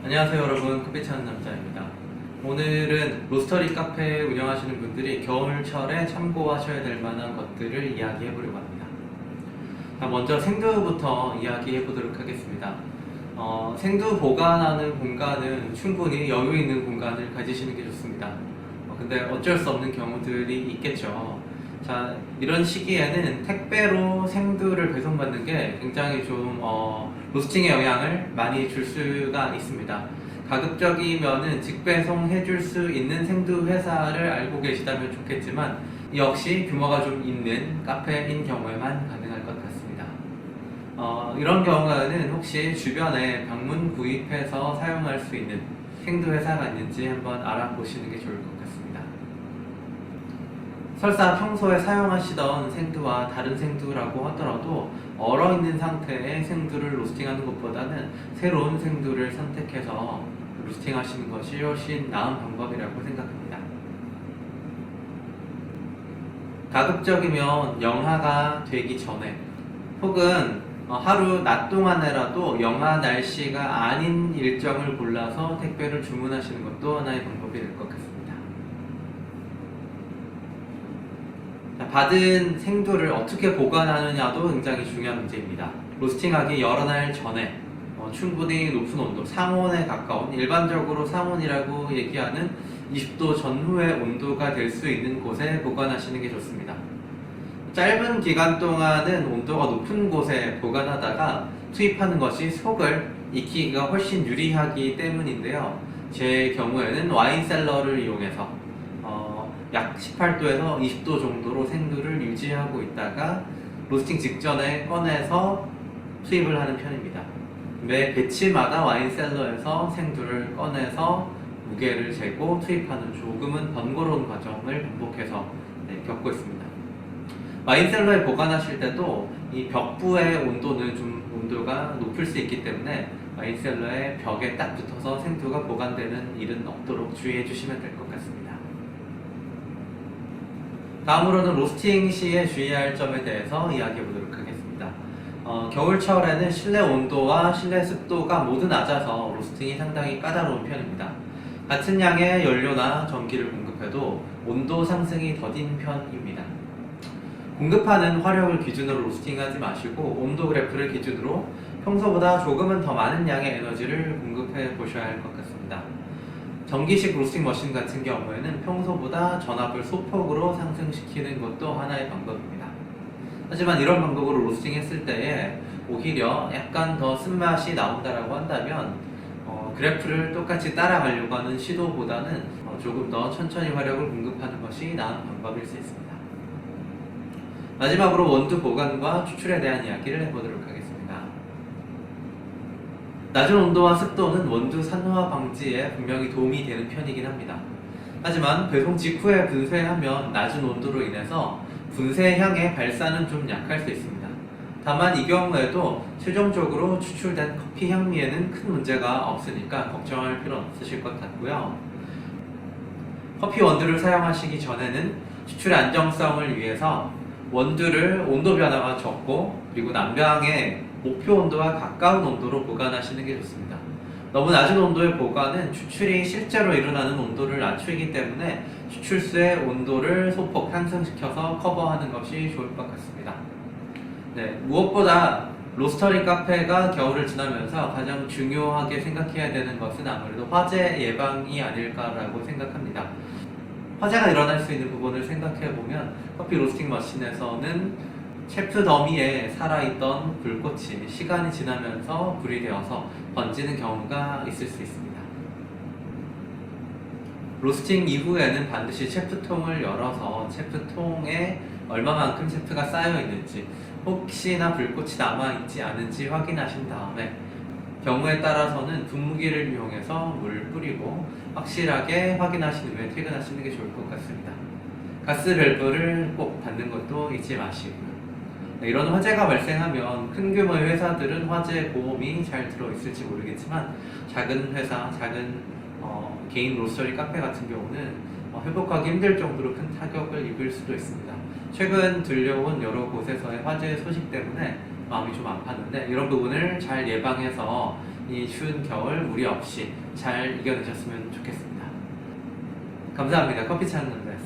안녕하세요 여러분, 커피 찾는 남자입니다. 오늘은 로스터리 카페 운영하시는 분들이 겨울철에 참고하셔야 될 만한 것들을 이야기해 보려고 합니다. 먼저 생두부터 이야기해 보도록 하겠습니다. 생두 보관하는 공간은 충분히 여유 있는 공간을 가지시는 게 좋습니다. 근데 어쩔 수 없는 경우들이 있겠죠. 자, 이런 시기에는 택배로 생두를 배송받는 게 굉장히 좀 로스팅에 영향을 많이 줄 수가 있습니다. 가급적이면은 직배송 해줄 수 있는 생두 회사를 알고 계시다면 좋겠지만 역시 규모가 좀 있는 카페인 경우에만 가능할 것 같습니다. 이런 경우에는 혹시 주변에 방문 구입해서 사용할 수 있는 생두 회사가 있는지 한번 알아보시는 게 좋을 것 같습니다. 설사 평소에 사용하시던 생두와 다른 생두라고 하더라도 얼어있는 상태의 생두를 로스팅하는 것보다는 새로운 생두를 선택해서 로스팅하시는 것이 훨씬 나은 방법이라고 생각합니다. 가급적이면 영하가 되기 전에 혹은 하루 낮 동안에라도 영하 날씨가 아닌 일정을 골라서 택배를 주문하시는 것도 하나의 방법이 될 것 같습니다. 받은 생두를 어떻게 보관하느냐도 굉장히 중요한 문제입니다. 로스팅하기 여러 날 전에 충분히 높은 온도, 상온에 가까운, 일반적으로 상온이라고 얘기하는 20도 전후의 온도가 될 수 있는 곳에 보관하시는 게 좋습니다. 짧은 기간 동안은 온도가 높은 곳에 보관하다가 투입하는 것이 속을 익히기가 훨씬 유리하기 때문인데요. 제 경우에는 와인 셀러를 이용해서 약 18도에서 20도 정도로 생두를 유지하고 있다가 로스팅 직전에 꺼내서 투입을 하는 편입니다. 매 배치마다 와인 셀러에서 생두를 꺼내서 무게를 재고 투입하는 조금은 번거로운 과정을 반복해서 겪고 있습니다. 와인 셀러에 보관하실 때도 이 벽부의 온도는 좀 온도가 높을 수 있기 때문에 와인 셀러의 벽에 딱 붙어서 생두가 보관되는 일은 없도록 주의해 주시면 될 것 같습니다. 다음으로는 로스팅 시에 주의해야 할 점에 대해서 이야기해 보도록 하겠습니다. 겨울철에는 실내 온도와 실내 습도가 모두 낮아서 로스팅이 상당히 까다로운 편입니다. 같은 양의 연료나 전기를 공급해도 온도 상승이 더딘 편입니다. 공급하는 화력을 기준으로 로스팅하지 마시고 온도 그래프를 기준으로 평소보다 조금은 더 많은 양의 에너지를 공급해 보셔야 할 것 같습니다. 전기식 로스팅 머신 같은 경우에는 평소보다 전압을 소폭으로 상승시키는 것도 하나의 방법입니다. 하지만 이런 방법으로 로스팅 했을 때에 오히려 약간 더 쓴맛이 나온다라고 한다면 그래프를 똑같이 따라가려고 하는 시도보다는 조금 더 천천히 화력을 공급하는 것이 나은 방법일 수 있습니다. 마지막으로 원두 보관과 추출에 대한 이야기를 해보도록 하겠습니다. 낮은 온도와 습도는 원두 산화 방지에 분명히 도움이 되는 편이긴 합니다. 하지만 배송 직후에 분쇄하면 낮은 온도로 인해서 분쇄 향의 발산은 좀 약할 수 있습니다. 다만 이 경우에도 최종적으로 추출된 커피 향미에는 큰 문제가 없으니까 걱정할 필요는 없으실 것 같고요. 커피 원두를 사용하시기 전에는 추출의 안정성을 위해서 원두를 온도 변화가 적고 그리고 난방의 목표 온도와 가까운 온도로 보관하시는 게 좋습니다. 너무 낮은 온도의 보관은 추출이 실제로 일어나는 온도를 낮추기 때문에 추출수의 온도를 소폭 상승시켜서 커버하는 것이 좋을 것 같습니다. 무엇보다 로스터리 카페가 겨울을 지나면서 가장 중요하게 생각해야 되는 것은 아무래도 화재 예방이 아닐까라고 생각합니다. 화재가 일어날 수 있는 부분을 생각해보면 커피 로스팅 머신에서는 셰프 더미에 살아있던 불꽃이 시간이 지나면서 불이 되어서 번지는 경우가 있을 수 있습니다. 로스팅 이후에는 반드시 셰프통을 열어서 셰프통에 얼마만큼 셰프가 쌓여 있는지 혹시나 불꽃이 남아있지 않은지 확인하신 다음에 경우에 따라서는 분무기를 이용해서 물을 뿌리고 확실하게 확인하신 후에 퇴근하시는 게 좋을 것 같습니다. 가스 밸브를 꼭 닫는 것도 잊지 마시고요. 이런 화재가 발생하면 큰 규모의 회사들은 화재 보험이 잘 들어있을지 모르겠지만 작은 회사, 작은 개인 로스터리 카페 같은 경우는 회복하기 힘들 정도로 큰 타격을 입을 수도 있습니다. 최근 들려온 여러 곳에서의 화재 소식 때문에 마음이 좀 아팠는데 이런 부분을 잘 예방해서 이 추운 겨울 무리 없이 잘 이겨내셨으면 좋겠습니다. 감사합니다. 커피 찾는 데